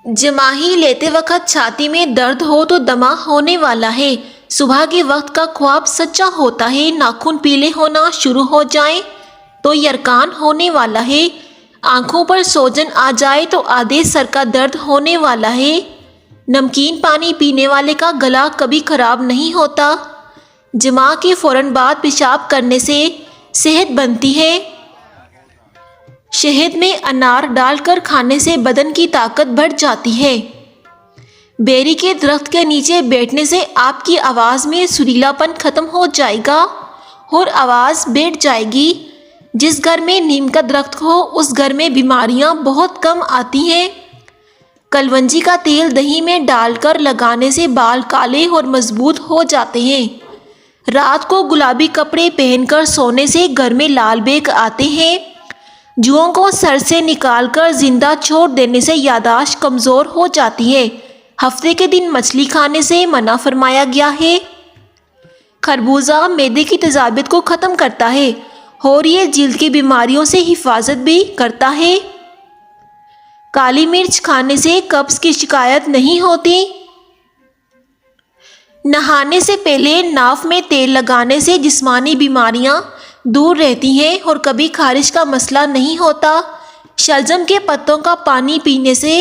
جماہی لیتے وقت چھاتی میں درد ہو تو دمہ ہونے والا ہے۔ صبح کے وقت کا خواب سچا ہوتا ہے۔ ناخن پیلے ہونا شروع ہو جائیں تو یرکان ہونے والا ہے۔ آنکھوں پر سوجن آ جائے تو آدھے سر کا درد ہونے والا ہے۔ نمکین پانی پینے والے کا گلا کبھی خراب نہیں ہوتا۔ جماع کے فوراً بعد پیشاب کرنے سے صحت بنتی ہے۔ شہد میں انار ڈال کر کھانے سے بدن کی طاقت بڑھ جاتی ہے۔ بیری کے درخت کے نیچے بیٹھنے سے آپ کی آواز میں سریلا پن ختم ہو جائے گا اور آواز بیٹھ جائے گی۔ جس گھر میں نیم کا درخت ہو اس گھر میں بیماریاں بہت کم آتی ہیں۔ کلونجی کا تیل دہی میں ڈال کر لگانے سے بال کالے اور مضبوط ہو جاتے ہیں۔ رات کو گلابی کپڑے پہن کر سونے سے گھر میں لال بیگ آتے ہیں۔ جوؤں کو سر سے نکال کر زندہ چھوڑ دینے سے یادداشت کمزور ہو جاتی ہے۔ ہفتے کے دن مچھلی کھانے سے منع فرمایا گیا ہے۔ خربوزہ معدے کی تیزابیت کو ختم کرتا ہے اور یہ جلد کی بیماریوں سے حفاظت بھی کرتا ہے۔ کالی مرچ کھانے سے قبض کی شکایت نہیں ہوتی۔ نہانے سے پہلے ناف میں تیل لگانے سے جسمانی بیماریاں دور رہتی ہیں اور کبھی خارش کا مسئلہ نہیں ہوتا۔ شلجم کے پتوں کا پانی پینے سے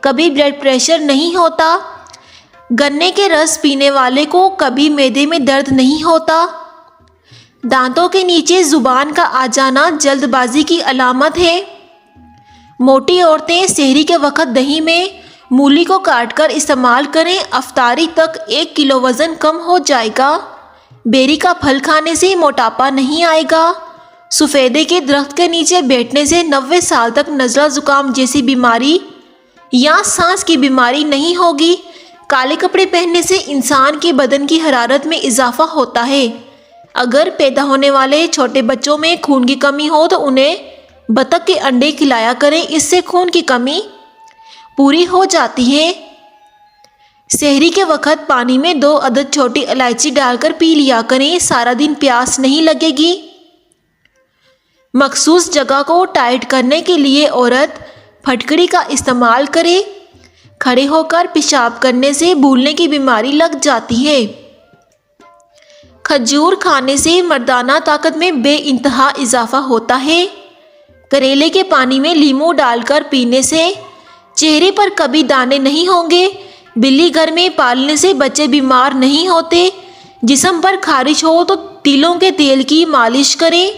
کبھی بلڈ پریشر نہیں ہوتا۔ گنے کے رس پینے والے کو کبھی معدے میں درد نہیں ہوتا۔ دانتوں کے نیچے زبان کا آ جانا جلد بازی کی علامت ہے۔ موٹی عورتیں سحری کے وقت دہی میں مولی کو کاٹ کر استعمال کریں، افطاری تک 1 کلو وزن کم ہو جائے گا۔ بیری کا پھل کھانے سے موٹاپا نہیں آئے گا۔ سفیدے کے درخت کے نیچے بیٹھنے سے 90 سال تک نزلہ زکام جیسی بیماری یا سانس کی بیماری نہیں ہوگی۔ کالے کپڑے پہننے سے انسان کے بدن کی حرارت میں اضافہ ہوتا ہے۔ اگر پیدا ہونے والے چھوٹے بچوں میں خون کی کمی ہو تو انہیں بطخ کے انڈے کھلایا کریں، اس سے خون کی کمی پوری ہو جاتی ہے۔ سحری کے وقت پانی میں 2 عدد چھوٹی الائچی ڈال کر پی لیا کریں، سارا دن پیاس نہیں لگے گی۔ مخصوص جگہ کو ٹائٹ کرنے کے لیے عورت پھٹکڑی کا استعمال کرے۔ کھڑے ہو کر پیشاب کرنے سے بھولنے کی بیماری لگ جاتی ہے۔ کھجور کھانے سے مردانہ طاقت میں بے انتہا اضافہ ہوتا ہے۔ کریلے کے پانی میں لیموں ڈال کر پینے سے چہرے پر کبھی دانے نہیں ہوں گے۔ بلی گھر میں پالنے سے بچے بیمار نہیں ہوتے۔ جسم پر خارش ہو تو تیلوں کے تیل کی مالش کریں۔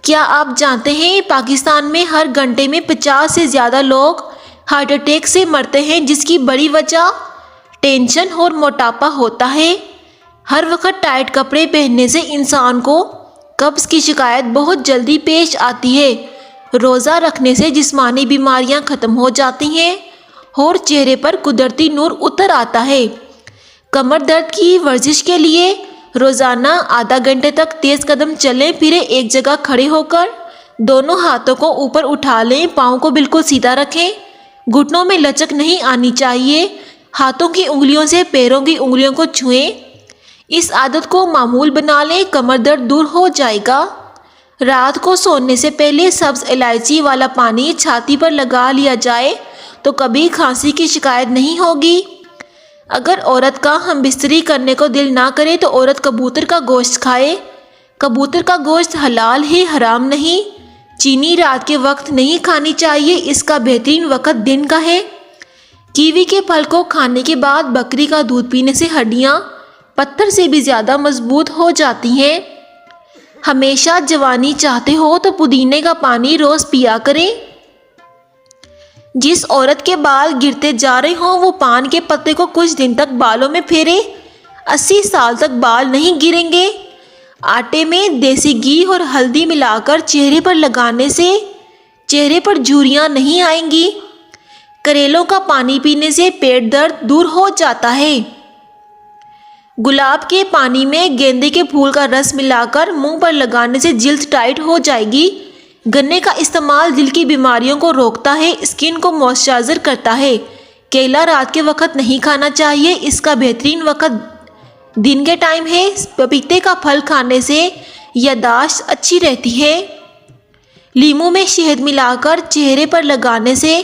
کیا آپ جانتے ہیں پاکستان میں ہر گھنٹے میں 50 سے زیادہ لوگ ہارٹ اٹیک سے مرتے ہیں، جس کی بڑی وجہ ٹینشن اور موٹاپا ہوتا ہے۔ ہر وقت ٹائٹ کپڑے پہننے سے انسان کو قبض کی شکایت بہت جلدی پیش آتی ہے۔ روزہ رکھنے سے جسمانی بیماریاں ختم ہو جاتی ہیں اور چہرے پر قدرتی نور اتر آتا ہے۔ کمر درد کی ورزش کے لیے روزانہ آدھا گھنٹے تک تیز قدم چلیں پھریں، ایک جگہ کھڑے ہو کر دونوں ہاتھوں کو اوپر اٹھا لیں، پاؤں کو بالکل سیدھا رکھیں، گھٹنوں میں لچک نہیں آنی چاہیے، ہاتھوں کی انگلیوں سے پیروں کی انگلیوں کو چھوئیں۔ اس عادت کو معمول بنا لیں، کمر درد دور ہو جائے گا۔ رات کو سونے سے پہلے سبز الائچی والا پانی چھاتی پر لگا لیا جائے تو کبھی کھانسی کی شکایت نہیں ہوگی۔ اگر عورت کا ہم بستری کرنے کو دل نہ کرے تو عورت کبوتر کا گوشت کھائے۔ کبوتر کا گوشت حلال ہے، حرام نہیں۔ چینی رات کے وقت نہیں کھانی چاہیے، اس کا بہترین وقت دن کا ہے۔ کیوی کے پھل کو کھانے کے بعد بکری کا دودھ پینے سے ہڈیاں پتھر سے بھی زیادہ مضبوط ہو جاتی ہیں۔ ہمیشہ جوانی چاہتے ہو تو پودینے کا پانی روز پیا کریں۔ جس عورت کے بال گرتے جا رہے ہوں وہ پان کے پتے کو کچھ دن تک بالوں میں پھیرے، 80 سال تک بال نہیں گریں گے۔ آٹے میں دیسی گھی اور ہلدی ملا کر چہرے پر لگانے سے چہرے پر جھریاں نہیں آئیں گی۔ کریلوں کا پانی پینے سے پیٹ درد دور ہو جاتا ہے۔ گلاب کے پانی میں گیندے کے پھول کا رس ملا کر منہ پر لگانے سے جلد ٹائٹ ہو جائے گی۔ گنے کا استعمال دل کی بیماریوں کو روکتا ہے، اسکن کو موئسچرائزر کرتا ہے۔ کیلا رات کے وقت نہیں کھانا چاہیے، اس کا بہترین وقت دن کے ٹائم ہے۔ پپیتے کا پھل کھانے سے یادداشت اچھی رہتی ہے۔ لیموں میں شہد ملا کر چہرے پر لگانے سے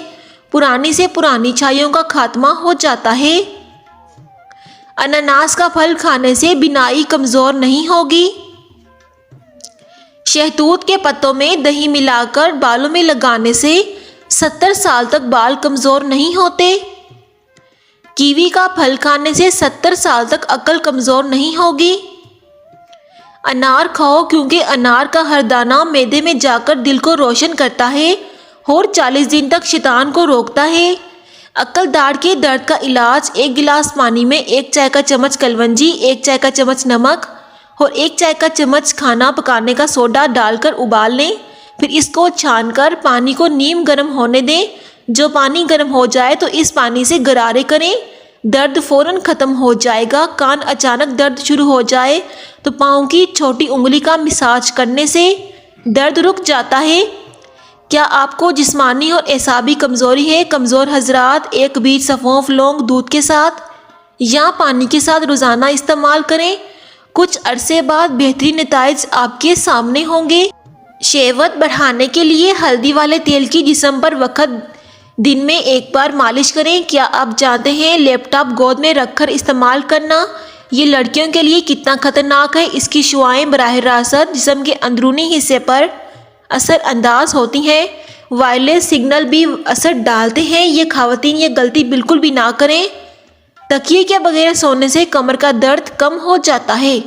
پرانی سے پرانی چھائیوں کا خاتمہ ہو جاتا ہے۔ انناس کا پھل کھانے سے بینائی کمزور نہیں ہوگی۔ شہتوت کے پتوں میں دہی ملا کر بالوں میں لگانے سے 70 سال تک بال کمزور نہیں ہوتے۔ کیوی کا پھل کھانے سے 70 سال تک عقل کمزور نہیں ہوگی۔ انار کھاؤ کیونکہ انار کا ہر دانہ معدے میں جا کر دل کو روشن کرتا ہے اور 40 دن تک شیطان کو روکتا ہے۔ عقل داڑھ کے درد کا علاج: 1 گلاس پانی میں 1 چائے کا چمچ کلونجی، 1 چائے کا چمچ نمک اور 1 چائے کا چمچ کھانا پکانے کا سوڈا ڈال کر ابال لیں، پھر اس کو چھان کر پانی کو نیم گرم ہونے دیں۔ جو پانی گرم ہو جائے تو اس پانی سے غرارے کریں، درد فوراً ختم ہو جائے گا۔ کان اچانک درد شروع ہو جائے تو پاؤں کی چھوٹی انگلی کا مساج کرنے سے درد رک جاتا ہے۔ کیا آپ کو جسمانی اور اعصابی کمزوری ہے؟ کمزور حضرات 1 بیج سونف لونگ دودھ کے ساتھ یا پانی کے ساتھ روزانہ استعمال کریں، کچھ عرصے بعد بہترین نتائج آپ کے سامنے ہوں گے۔ شہوت بڑھانے کے لیے ہلدی والے تیل کی جسم پر وقت دن میں 1 بار مالش کریں۔ کیا آپ جانتے ہیں لیپ ٹاپ گود میں رکھ کر استعمال کرنا یہ لڑکیوں کے لیے کتنا خطرناک ہے؟ اس کی شعاعیں براہ راست جسم کے اندرونی حصے پر اثر انداز ہوتی ہیں، وائرلیس سگنل بھی اثر ڈالتے ہیں۔ یہ خواتین یہ غلطی بالکل بھی نہ کریں۔ تکیے کے بغیر سونے سے کمر کا درد کم ہو جاتا ہے۔